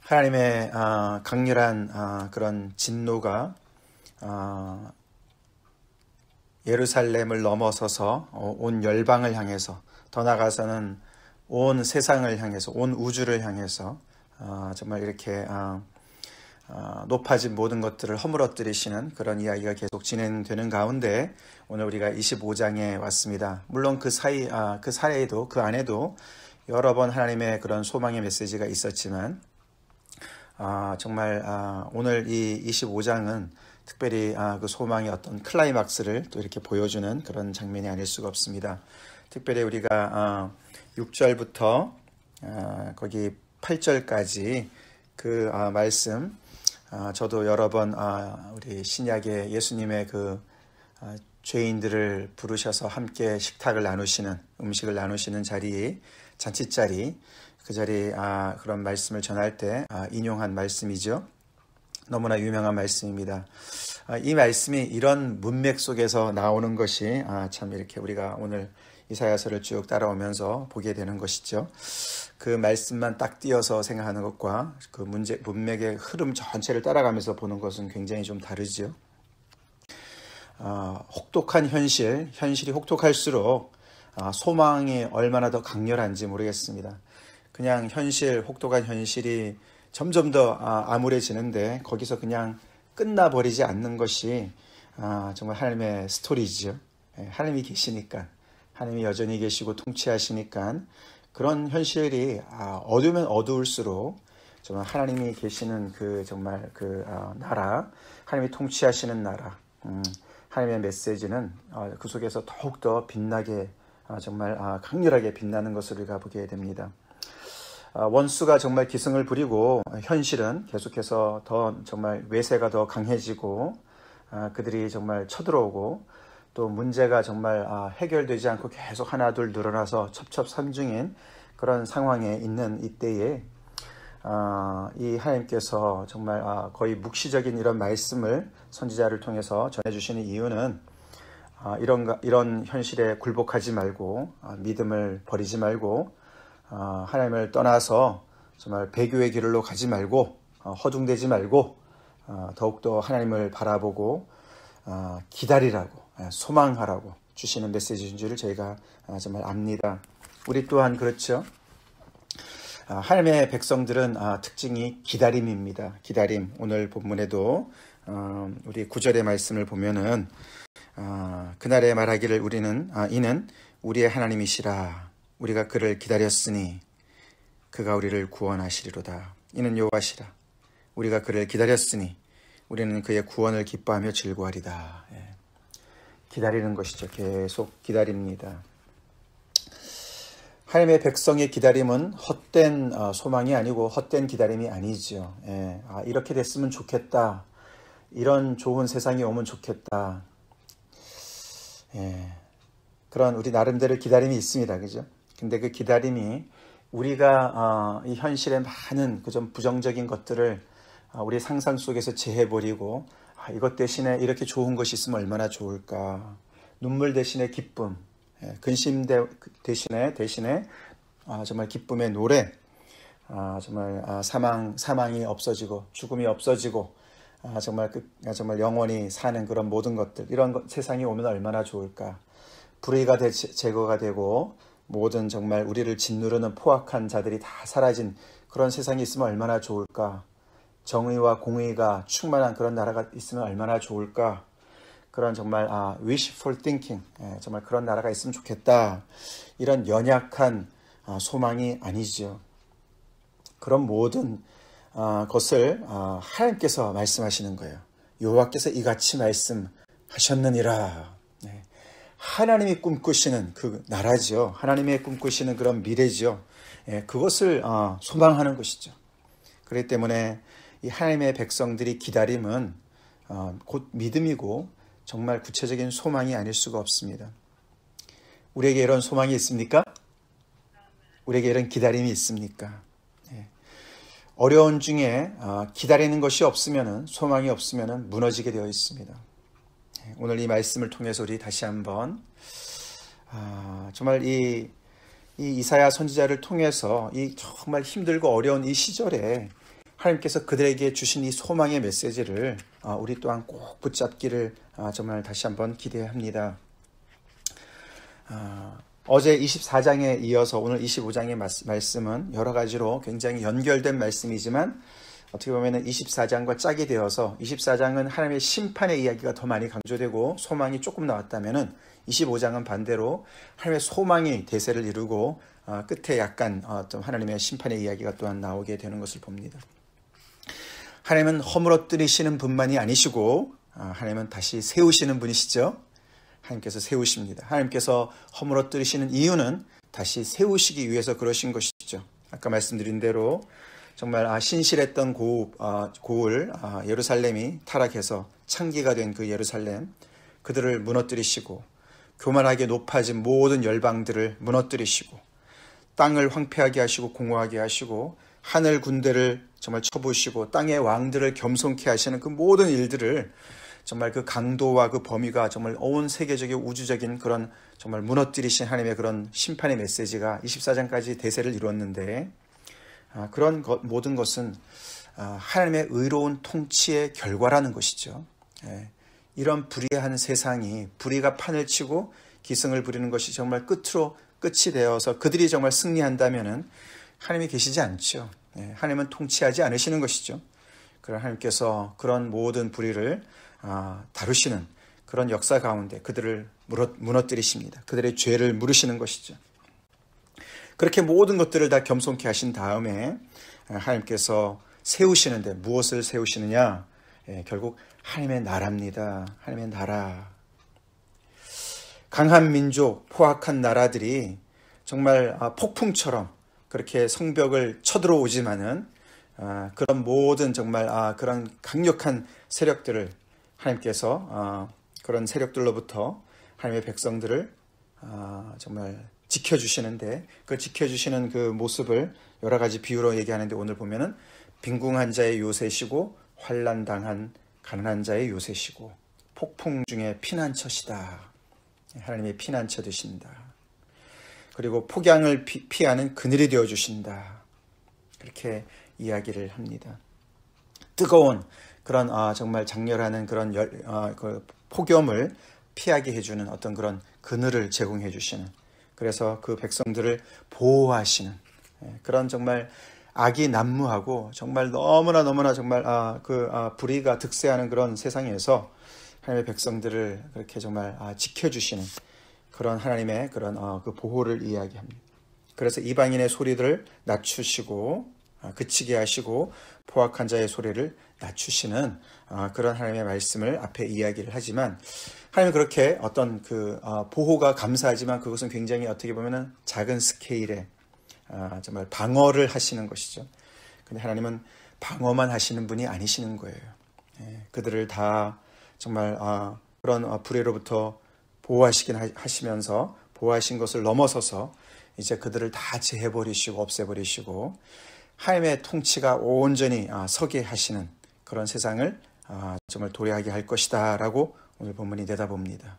하나님의 강렬한 그런 진노가 예루살렘을 넘어서서 온 열방을 향해서, 더 나아가서는 온 세상을 향해서, 온 우주를 향해서 정말 이렇게 높아진 모든 것들을 허물어뜨리시는 그런 이야기가 계속 진행되는 가운데 오늘 우리가 25장에 왔습니다. 물론 그 사이에도, 그 안에도 여러 번 하나님의 그런 소망의 메시지가 있었지만 정말 오늘 이 25장은 특별히 그 소망의 어떤 클라이막스를 또 이렇게 보여주는 그런 장면이 아닐 수가 없습니다. 특별히 우리가 6절부터 거기 8절까지 그 말씀, 저도 여러 번 우리 신약의 예수님의 그 죄인들을 부르셔서 함께 식탁을 나누시는, 음식을 나누시는 자리, 잔치자리, 그 자리 그런 말씀을 전할 때 인용한 말씀이죠. 너무나 유명한 말씀입니다. 이 말씀이 이런 문맥 속에서 나오는 것이 참 이렇게 우리가 오늘 이사야서를 쭉 따라오면서 보게 되는 것이죠. 그 말씀만 딱 띄어서 생각하는 것과 그 문맥의 흐름 전체를 따라가면서 보는 것은 굉장히 좀 다르죠. 혹독한 현실이 혹독할수록 소망이 얼마나 더 강렬한지 모르겠습니다. 그냥 혹독한 현실이 점점 더 암울해지는데 거기서 그냥 끝나버리지 않는 것이 정말 하나님의 스토리죠. 하나님이 계시니까, 하나님이 여전히 계시고 통치하시니까 그런 현실이 어두우면 어두울수록 정말 하나님이 계시는 정말 나라, 하나님이 통치하시는 나라, 하나님의 메시지는 그 속에서 더욱더 빛나게, 정말 강렬하게 빛나는 것을 우리가 보게 됩니다. 원수가 정말 기승을 부리고 현실은 계속해서 더 정말 외세가 더 강해지고 그들이 정말 쳐들어오고 또 문제가 정말 해결되지 않고 계속 하나둘 늘어나서 첩첩산중인 그런 상황에 있는 이때에 이 하나님께서 정말 거의 묵시적인 이런 말씀을 선지자를 통해서 전해주시는 이유는 이런 현실에 굴복하지 말고 믿음을 버리지 말고 하나님을 떠나서 정말 배교의 길로 가지 말고 허둥대지 말고 더욱더 하나님을 바라보고 기다리라고, 소망하라고 주시는 메시지인 줄을 저희가 정말 압니다. 우리 또한 그렇죠. 하나님의 백성들은 특징이 기다림입니다. 기다림. 오늘 본문에도 우리 9절의 말씀을 보면은 그날에 말하기를 이는 우리의 하나님이시라. 우리가 그를 기다렸으니 그가 우리를 구원하시리로다. 이는 여호와시라. 우리가 그를 기다렸으니 우리는 그의 구원을 기뻐하며 즐거워하리다. 기다리는 것이죠. 계속 기다립니다. 하나님의 백성의 기다림은 헛된 소망이 아니고 헛된 기다림이 아니죠. 이렇게 됐으면 좋겠다. 이런 좋은 세상이 오면 좋겠다. 그런 우리 나름대로 기다림이 있습니다. 그죠? 근데 그 기다림이 우리가 이 현실의 많은 그 좀 부정적인 것들을 우리 상상 속에서 제해버리고 이것 대신에 이렇게 좋은 것이 있으면 얼마나 좋을까. 눈물 대신에 기쁨, 근심 대신에 정말 기쁨의 노래, 정말 사망이 없어지고 죽음이 없어지고 정말 영원히 사는 그런 모든 것들, 이런 세상이 오면 얼마나 좋을까. 불의가 제거가 되고 모든 정말 우리를 짓누르는 포악한 자들이 다 사라진 그런 세상이 있으면 얼마나 좋을까. 정의와 공의가 충만한 그런 나라가 있으면 얼마나 좋을까. 그런 정말 wishful thinking, 정말 그런 나라가 있으면 좋겠다. 이런 연약한 소망이 아니죠. 그런 모든 것을 하나님께서 말씀하시는 거예요. 여호와께서 이같이 말씀하셨느니라. 하나님이 꿈꾸시는 그 나라죠. 하나님의 꿈꾸시는 그런 미래죠. 그것을 소망하는 것이죠. 그렇기 때문에 이 하나님의 백성들이 기다림은 곧 믿음이고 정말 구체적인 소망이 아닐 수가 없습니다. 우리에게 이런 소망이 있습니까? 우리에게 이런 기다림이 있습니까? 어려운 중에 기다리는 것이 없으면, 소망이 없으면 무너지게 되어 있습니다. 오늘 이 말씀을 통해서 우리 다시 한번 정말 이 이사야 선지자를 통해서 이 정말 힘들고 어려운 이 시절에 하나님께서 그들에게 주신 이 소망의 메시지를 우리 또한 꼭 붙잡기를 정말 다시 한번 기대합니다. 어제 24장에 이어서 오늘 25장의 말씀은 여러 가지로 굉장히 연결된 말씀이지만 어떻게 보면 24장과 짝이 되어서 24장은 하나님의 심판의 이야기가 더 많이 강조되고 소망이 조금 나왔다면 25장은 반대로 하나님의 소망이 대세를 이루고 끝에 약간 좀 하나님의 심판의 이야기가 또한 나오게 되는 것을 봅니다. 하나님은 허물어뜨리시는 분만이 아니시고 하나님은 다시 세우시는 분이시죠. 하나님께서 세우십니다. 하나님께서 허물어뜨리시는 이유는 다시 세우시기 위해서 그러신 것이죠. 아까 말씀드린 대로 정말 신실했던 고을 예루살렘이 타락해서 창기가 된 그 예루살렘, 그들을 무너뜨리시고 교만하게 높아진 모든 열방들을 무너뜨리시고 땅을 황폐하게 하시고 공허하게 하시고 하늘 군대를 정말 쳐부시고 땅의 왕들을 겸손케 하시는 그 모든 일들을 정말 그 강도와 그 범위가 정말 온 세계적인 우주적인 그런 정말 무너뜨리신 하나님의 그런 심판의 메시지가 24장까지 대세를 이루었는데 그런 모든 것은 하나님의 의로운 통치의 결과라는 것이죠. 이런 불의한 세상이 불의가 판을 치고 기승을 부리는 것이 정말 끝이 되어서 그들이 정말 승리한다면은 하나님이 계시지 않죠. 하나님은 통치하지 않으시는 것이죠. 그런 하나님께서 그런 모든 불의를 다루시는 그런 역사 가운데 그들을 무너뜨리십니다. 그들의 죄를 물으시는 것이죠. 그렇게 모든 것들을 다 겸손케 하신 다음에 하나님께서 세우시는데 무엇을 세우시느냐? 결국 하나님의 나라입니다. 하나님의 나라. 강한 민족, 포악한 나라들이 정말 폭풍처럼 그렇게 성벽을 쳐들어오지만은 그런 모든 정말 그런 강력한 세력들을 하나님께서 그런 세력들로부터 하나님의 백성들을 정말 지켜주시는데 그 지켜주시는 그 모습을 여러 가지 비유로 얘기하는데 오늘 보면은 빈궁한 자의 요새시고 환난당한 가난한 자의 요새시고 폭풍 중에 피난처시다. 하나님의 피난처 되신다. 그리고 폭양을 피하는 그늘이 되어주신다. 그렇게 이야기를 합니다. 뜨거운 그런 정말 장렬하는 그런 그 폭염을 피하게 해주는 어떤 그런 그늘을 제공해 주시는, 그래서 그 백성들을 보호하시는 그런 정말 악이 난무하고 정말 너무나 정말 불의가 득세하는 그런 세상에서 하나님의 백성들을 그렇게 정말 지켜주시는 그런 하나님의 그런 그 보호를 이야기합니다. 그래서 이방인의 소리들을 낮추시고 그치게 하시고 포악한 자의 소리를 낮추시는 그런 하나님의 말씀을 앞에 이야기를 하지만, 하나님은 그렇게 어떤 그 보호가 감사하지만 그것은 굉장히 어떻게 보면은 작은 스케일의 정말 방어를 하시는 것이죠. 근데 하나님은 방어만 하시는 분이 아니시는 거예요. 그들을 다 정말 그런 불의로부터 보호하시긴 하시면서 보호하신 것을 넘어서서 이제 그들을 다 제해버리시고 없애버리시고 하나님의 통치가 온전히 서게 하시는 그런 세상을 정말 도래하게 할 것이다 라고 오늘 본문이 내다봅니다.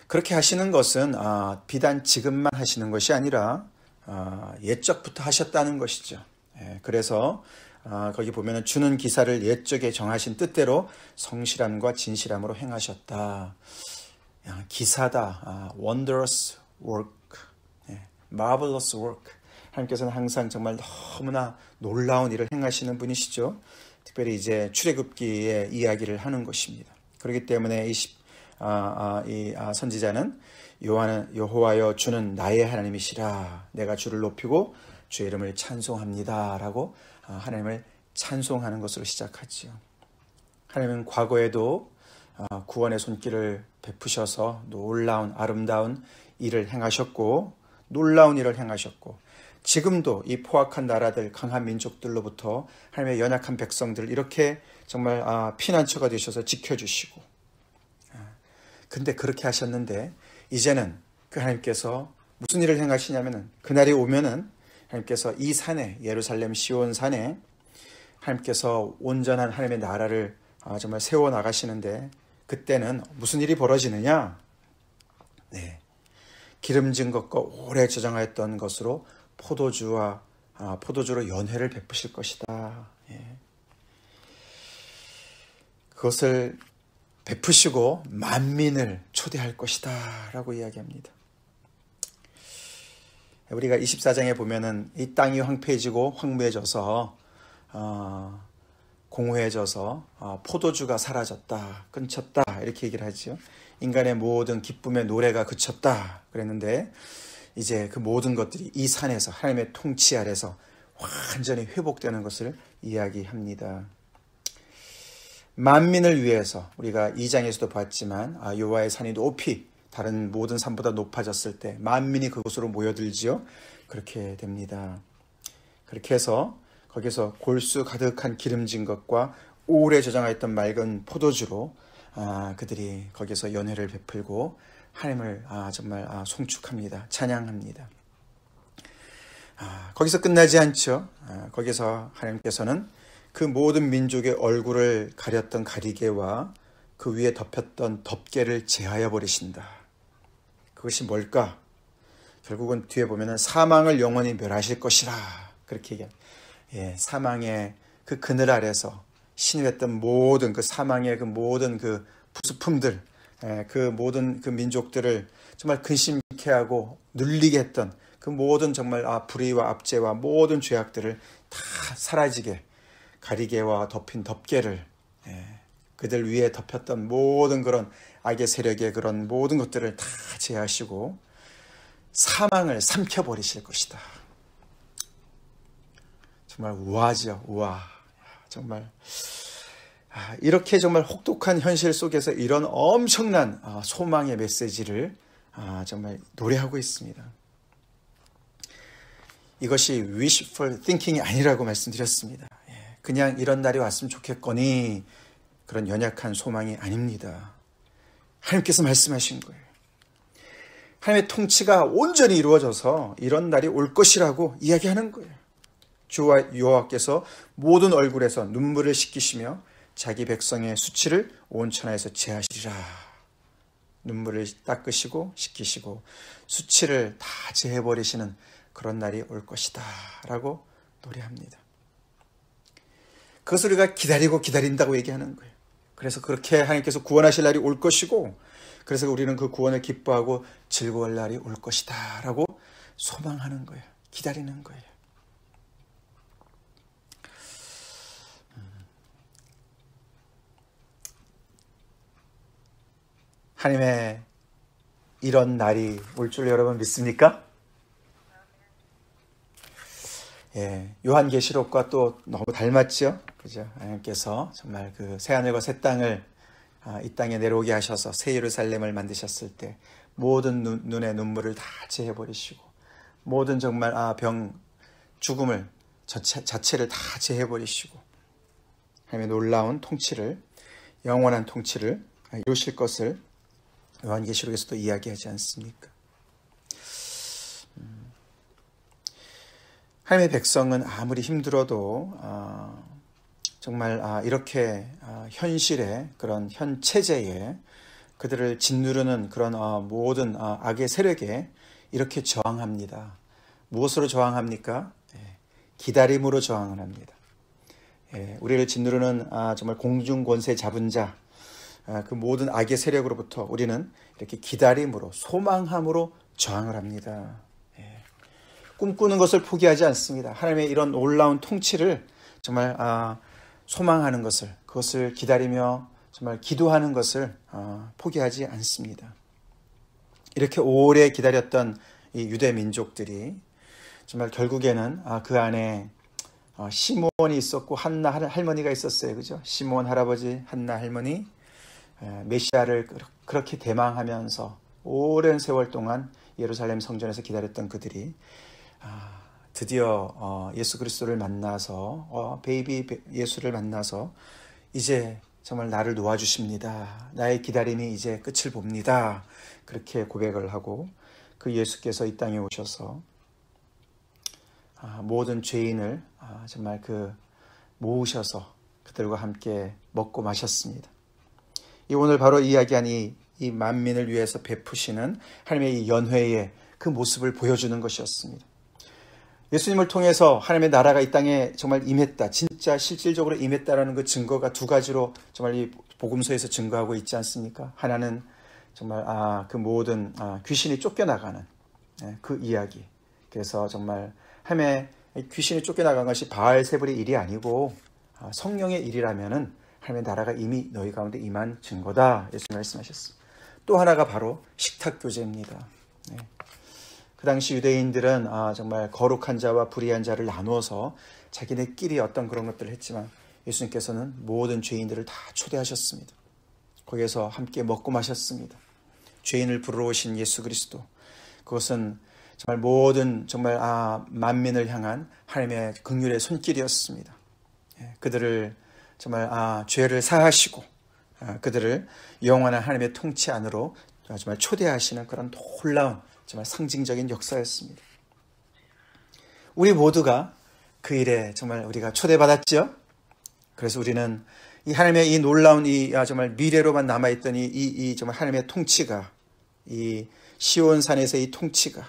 그렇게 하시는 것은 비단 지금만 하시는 것이 아니라 옛적부터 하셨다는 것이죠. 그래서 거기 보면 주는 기사를 옛적에 정하신 뜻대로 성실함과 진실함으로 행하셨다. 기사다. wondrous work, marvelous work. 하나님께서는 항상 정말 너무나 놀라운 일을 행하시는 분이시죠. 특별히 이제 출애굽기의 이야기를 하는 것입니다. 그렇기 때문에 이 선지자는 여호와여 주는 나의 하나님이시라, 내가 주를 높이고 주의 이름을 찬송합니다 라고 하나님을 찬송하는 것으로 시작하죠. 하나님은 과거에도 구원의 손길을 베푸셔서 놀라운 아름다운 일을 행하셨고 놀라운 일을 행하셨고, 지금도 이 포악한 나라들 강한 민족들로부터 하나님의 연약한 백성들을 이렇게 정말 피난처가 되셔서 지켜주시고, 근데 그렇게 하셨는데 이제는 그 하나님께서 무슨 일을 행하시냐면은 그날이 오면은 하나님께서 이 산에, 예루살렘 시온 산에 하나님께서 온전한 하나님의 나라를 정말 세워 나가시는데, 그때는 무슨 일이 벌어지느냐? 기름진 것과 오래 저장하였던 것으로 포도주와 포도주로 연회를 베푸실 것이다. 예. 그것을 베푸시고 만민을 초대할 것이다 라고 이야기합니다. 우리가 24장에 보면은 이 땅이 황폐해지고 황무해져서 공허해져서 포도주가 사라졌다, 끊쳤다 이렇게 얘기를 하죠. 인간의 모든 기쁨의 노래가 그쳤다 그랬는데 이제 그 모든 것들이 이 산에서 하나님의 통치 아래서 완전히 회복되는 것을 이야기합니다. 만민을 위해서 우리가 2장에서도 봤지만 여호와의 산이 높이 다른 모든 산보다 높아졌을 때 만민이 그곳으로 모여들지요. 그렇게 됩니다. 그렇게 해서 거기서 골수 가득한 기름진 것과 오래 저장하였던 맑은 포도주로 그들이 거기서 연회를 베풀고 하나님을 정말 송축합니다. 찬양합니다. 거기서 끝나지 않죠. 거기서 하나님께서는 그 모든 민족의 얼굴을 가렸던 가리개와 그 위에 덮였던 덮개를 제하여 버리신다. 그것이 뭘까? 결국은 뒤에 보면은 사망을 영원히 멸하실 것이라 그렇게 얘기합니다. 예, 사망의 그 그늘 아래서 신음했던 모든 그 사망의 그 모든 그 부수품들, 그 모든 그 민족들을 정말 근심케 하고 눌리게 했던 그 모든 정말 불의와 압제와 모든 죄악들을 다 사라지게 가리개와 덮인 덮개를 그들 위에 덮였던 모든 그런 악의 세력의 그런 모든 것들을 다 제하시고 사망을 삼켜버리실 것이다. 정말 우아하죠. 우아. 정말 이렇게 정말 혹독한 현실 속에서 이런 엄청난 소망의 메시지를 정말 노래하고 있습니다. 이것이 wishful thinking이 아니라고 말씀드렸습니다. 그냥 이런 날이 왔으면 좋겠거니 그런 연약한 소망이 아닙니다. 하나님께서 말씀하신 거예요. 하나님의 통치가 온전히 이루어져서 이런 날이 올 것이라고 이야기하는 거예요. 주와 여호와께서 모든 얼굴에서 눈물을 씻기시며 자기 백성의 수치를 온 천하에서 제하시리라. 눈물을 닦으시고 씻기시고 수치를 다 제해버리시는 그런 날이 올 것이다 라고 노래합니다. 그것을 우리가 기다리고 기다린다고 얘기하는 거예요. 그래서 그렇게 하나님께서 구원하실 날이 올 것이고 그래서 우리는 그 구원을 기뻐하고 즐거울 날이 올 것이다 라고 소망하는 거예요. 기다리는 거예요. 하나님의 이런 날이 올 줄 여러분 믿습니까? 예, 요한계시록과 또 너무 닮았죠? 그죠? 하나님께서 정말 그 새하늘과 새 땅을 이 땅에 내려오게 하셔서 새 예루살렘을 만드셨을 때 모든 눈의 눈물을 다 제해버리시고 모든 정말 죽음을 자체를 다 제해버리시고 하나님의 놀라운 통치를 영원한 통치를 이루실 것을 요한계시록에서도 이야기하지 않습니까? 하나님의 백성은 아무리 힘들어도 정말 이렇게 현실의 그런 현 체제에 그들을 짓누르는 그런 모든 악의 세력에 이렇게 저항합니다. 무엇으로 저항합니까? 기다림으로 저항을 합니다. 우리를 짓누르는 정말 공중권세 잡은 자, 그 모든 악의 세력으로부터 우리는 이렇게 기다림으로 소망함으로 저항을 합니다. 꿈꾸는 것을 포기하지 않습니다. 하나님의 이런 놀라운 통치를 정말 소망하는 것을 그것을 기다리며 정말 기도하는 것을 포기하지 않습니다. 이렇게 오래 기다렸던 이 유대 민족들이 정말 결국에는 그 안에 시몬이 있었고 한나 할머니가 있었어요. 그죠? 시몬 할아버지, 한나 할머니 메시아를 그렇게 대망하면서 오랜 세월 동안 예루살렘 성전에서 기다렸던 그들이 드디어 예수 그리스도를 만나서 베이비 예수를 만나서 이제 정말 나를 놓아주십니다. 나의 기다림이 이제 끝을 봅니다. 그렇게 고백을 하고 그 예수께서 이 땅에 오셔서 모든 죄인을 정말 모으셔서 그들과 함께 먹고 마셨습니다. 이 오늘 바로 이야기한 이 만민을 위해서 베푸시는 하나님의 이 연회의 그 모습을 보여주는 것이었습니다. 예수님을 통해서 하나님의 나라가 이 땅에 정말 임했다. 진짜 실질적으로 임했다라는 그 증거가 두 가지로 정말 이 복음서에서 증거하고 있지 않습니까? 하나는 정말 그 모든 귀신이 쫓겨나가는 그 이야기. 그래서 정말 하나님의 귀신이 쫓겨나간 것이 바알세불의 일이 아니고 성령의 일이라면은 하나님의 나라가 이미 너희 가운데 임한 증거다. 예수님 말씀하셨습니다. 또 하나가 바로 식탁 교제입니다. 그 당시 유대인들은 정말 거룩한 자와 불의한 자를 나누어서 자기네끼리 어떤 그런 것들을 했지만 예수님께서는 모든 죄인들을 다 초대하셨습니다. 거기에서 함께 먹고 마셨습니다. 죄인을 부르러 오신 예수 그리스도, 그것은 정말 모든 정말 만민을 향한 하나님의 긍휼의 손길이었습니다. 그들을 정말 죄를 사하시고 그들을 영원한 하나님의 통치 안으로 정말 초대하시는 그런 놀라운 정말 상징적인 역사였습니다. 우리 모두가 그 일에 정말 우리가 초대받았죠. 그래서 우리는 이 하나님의 이 놀라운 이 정말 미래로만 남아있던 이 정말 하나님의 통치가, 이 시온산에서 이 통치가,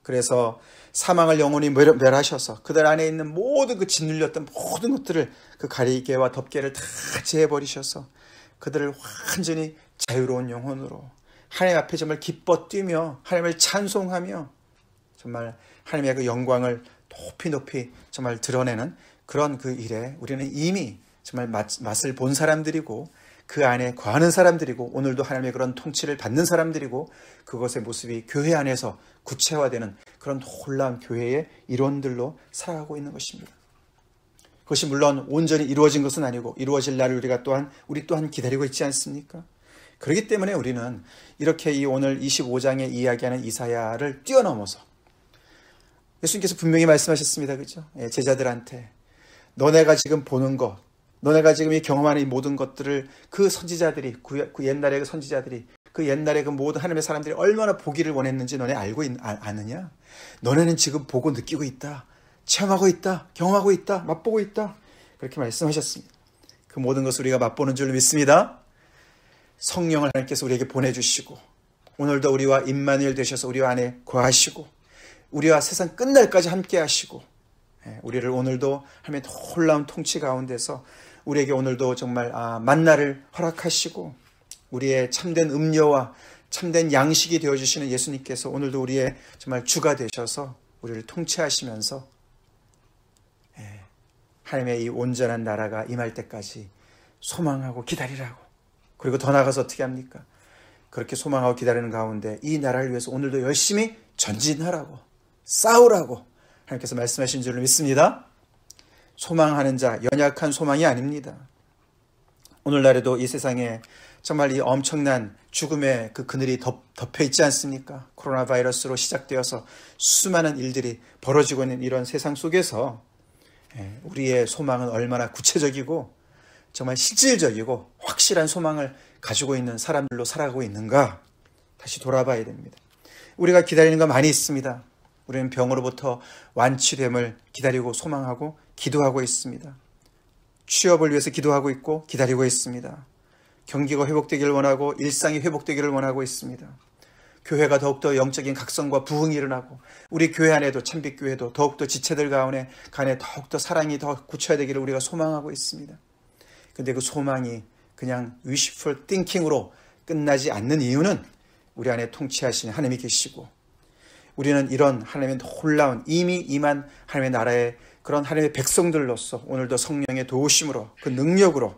그래서 사망을 영원히 멸하셔서 그들 안에 있는 모든 그 짓눌렸던 모든 것들을, 그 가리개와 덮개를 다 제해버리셔서 그들을 완전히 자유로운 영혼으로 하나님 앞에 정말 기뻐 뛰며 하나님을 찬송하며 정말 하나님의 그 영광을 높이 정말 드러내는 그런 그 일에 우리는 이미 정말 맛을 본 사람들이고 그 안에 거하는 사람들이고 오늘도 하나님의 그런 통치를 받는 사람들이고 그것의 모습이 교회 안에서 구체화되는 그런 놀라운 교회의 일원들로 살아가고 있는 것입니다. 그것이 물론 온전히 이루어진 것은 아니고 이루어질 날을 우리 또한 기다리고 있지 않습니까? 그렇기 때문에 우리는 이렇게 이 오늘 25장에 이야기하는 이사야를 뛰어넘어서 예수님께서 분명히 말씀하셨습니다. 그렇죠? 제자들한테 너네가 지금 보는 것, 너네가 지금 이 경험하는 이 모든 것들을 그 선지자들이, 그 옛날의 그 선지자들이, 그 옛날에 그 모든 하나님의 사람들이 얼마나 보기를 원했는지 너네 아느냐? 너네는 지금 보고 느끼고 있다. 체험하고 있다. 경험하고 있다. 맛보고 있다. 그렇게 말씀하셨습니다. 그 모든 것을 우리가 맛보는 줄로 믿습니다. 성령을 하나님께서 우리에게 보내주시고 오늘도 우리와 임마누엘 되셔서 우리 안에 거하시고 우리와 세상 끝날까지 함께 하시고 우리를 오늘도 하나님의 놀라운 통치 가운데서 우리에게 오늘도 정말 만나를 허락하시고 우리의 참된 음료와 참된 양식이 되어주시는 예수님께서 오늘도 우리의 정말 주가 되셔서 우리를 통치하시면서 하나님의 이 온전한 나라가 임할 때까지 소망하고 기다리라고. 그리고 더 나아가서 어떻게 합니까? 그렇게 소망하고 기다리는 가운데 이 나라를 위해서 오늘도 열심히 전진하라고, 싸우라고 하나님께서 말씀하신 줄을 믿습니다. 소망하는 자, 연약한 소망이 아닙니다. 오늘날에도 이 세상에 정말 이 엄청난 죽음의 그 그늘이 덮여 있지 않습니까? 코로나 바이러스로 시작되어서 수많은 일들이 벌어지고 있는 이런 세상 속에서 우리의 소망은 얼마나 구체적이고 정말 실질적이고 확실한 소망을 가지고 있는 사람들로 살아가고 있는가 다시 돌아봐야 됩니다. 우리가 기다리는 거 많이 있습니다. 우리는 병으로부터 완치됨을 기다리고 소망하고 기도하고 있습니다. 취업을 위해서 기도하고 있고 기다리고 있습니다. 경기가 회복되기를 원하고 일상이 회복되기를 원하고 있습니다. 교회가 더욱더 영적인 각성과 부흥이 일어나고 우리 교회 안에도 참빛교회도 더욱더 지체들 가운데 더욱더 사랑이 더 구체화되기를 우리가 소망하고 있습니다. 근데 그 소망이 그냥 wishful thinking으로 끝나지 않는 이유는 우리 안에 통치하시는 하나님이 계시고 우리는 이런 하나님의 놀라운 이미 임한 하나님의 나라의 그런 하나님의 백성들로서 오늘도 성령의 도우심으로 그 능력으로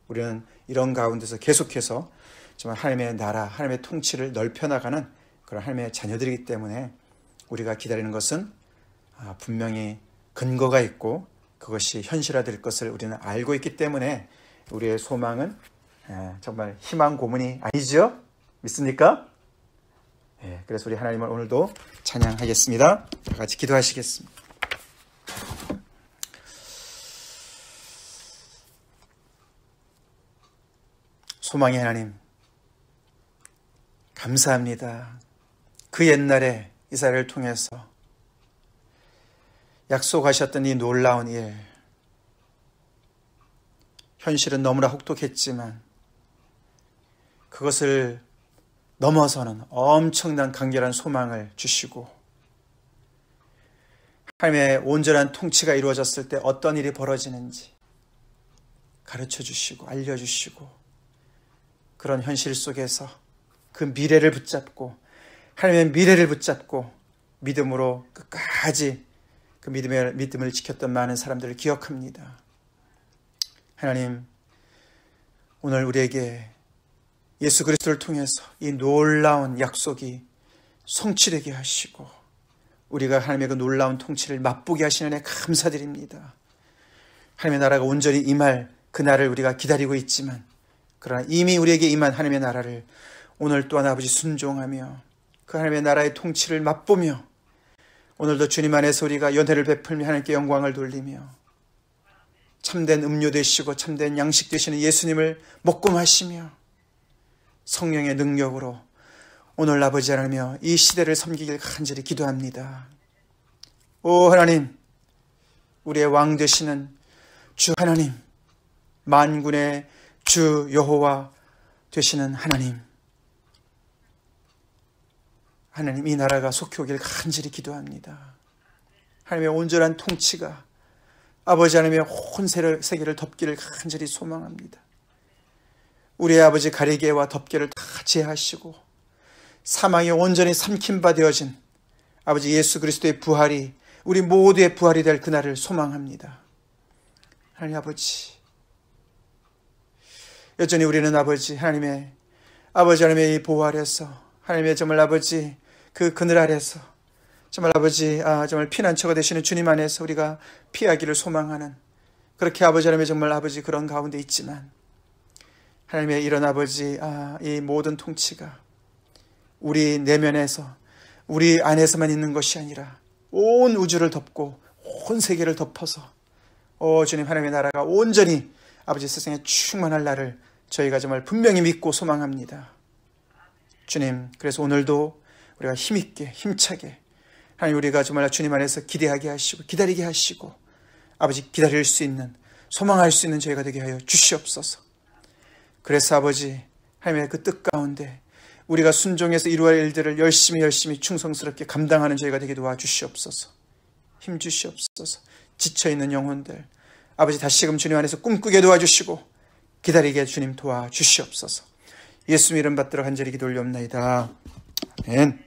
우리는 이런 가운데서 계속해서 정말 하나님의 나라, 하나님의 통치를 넓혀나가는 그런 하나님의 자녀들이기 때문에 우리가 기다리는 것은 분명히 근거가 있고 그것이 현실화될 것을 우리는 알고 있기 때문에 우리의 소망은 정말 희망 고문이 아니죠? 믿습니까? 그래서 우리 하나님을 오늘도 찬양하겠습니다. 다 같이 기도하시겠습니다. 소망의 하나님, 감사합니다. 그 옛날에 이스라엘을 통해서 약속하셨던 이 놀라운 일, 현실은 너무나 혹독했지만 그것을 넘어서는 엄청난 간결한 소망을 주시고 하나님의 온전한 통치가 이루어졌을 때 어떤 일이 벌어지는지 가르쳐 주시고 알려주시고, 그런 현실 속에서 그 미래를 붙잡고, 하나님의 미래를 붙잡고 믿음으로 끝까지 그 믿음을 지켰던 많은 사람들을 기억합니다. 하나님, 오늘 우리에게 예수 그리스도를 통해서 이 놀라운 약속이 성취되게 하시고, 우리가 하나님의 그 놀라운 통치를 맛보게 하시는 애 감사드립니다. 하나님의 나라가 온전히 임할 그날을 우리가 기다리고 있지만, 그러나 이미 우리에게 임한 하나님의 나라를 오늘 또한 아버지 순종하며 그 하나님의 나라의 통치를 맛보며, 오늘도 주님 안에서 우리가 연회를 베풀며 하나님께 영광을 돌리며 참된 음료 되시고 참된 양식 되시는 예수님을 먹고 마시며 성령의 능력으로 오늘 아버지 하나님이여 이 시대를 섬기길 간절히 기도합니다. 오 하나님, 우리의 왕 되시는 주 하나님, 만군의 주 여호와 되시는 하나님, 하나님, 이 나라가 속히 오길 간절히 기도합니다. 하나님의 온전한 통치가 아버지 하나님의 온 세계를 덮기를 간절히 소망합니다. 우리의 아버지 가리개와 덮개를 다 제하시고 사망이 온전히 삼킨 바 되어진 아버지 예수 그리스도의 부활이 우리 모두의 부활이 될 그날을 소망합니다. 하나님 아버지, 여전히 우리는 아버지 하나님의 이 보호 아래서, 하나님의 정말 아버지 그 그늘 아래서 정말 아버지 정말 피난처가 되시는 주님 안에서 우리가 피하기를 소망하는, 그렇게 아버지 하나님의 정말 아버지 그런 가운데 있지만, 하나님의 이런 아버지 이 모든 통치가 우리 내면에서 우리 안에서만 있는 것이 아니라 온 우주를 덮고 온 세계를 덮어서 주님 하나님의 나라가 온전히 아버지 세상에 충만할 날을 저희가 정말 분명히 믿고 소망합니다. 주님, 그래서 오늘도 우리가 힘있게 힘차게 하나님 우리가 정말 주님 안에서 기대하게 하시고 기다리게 하시고 아버지 기다릴 수 있는, 소망할 수 있는 저희가 되게 하여 주시옵소서. 그래서 아버지 하나님의 그 뜻 가운데 우리가 순종해서 이루어야 할 일들을 열심히 충성스럽게 감당하는 저희가 되게 도와주시옵소서. 힘 주시옵소서. 지쳐있는 영혼들 아버지 다시금 주님 안에서 꿈꾸게 도와주시고 기다리게 주님 도와주시옵소서. 예수님 이름 받들어 간절히 기도 올리옵나이다. 아멘.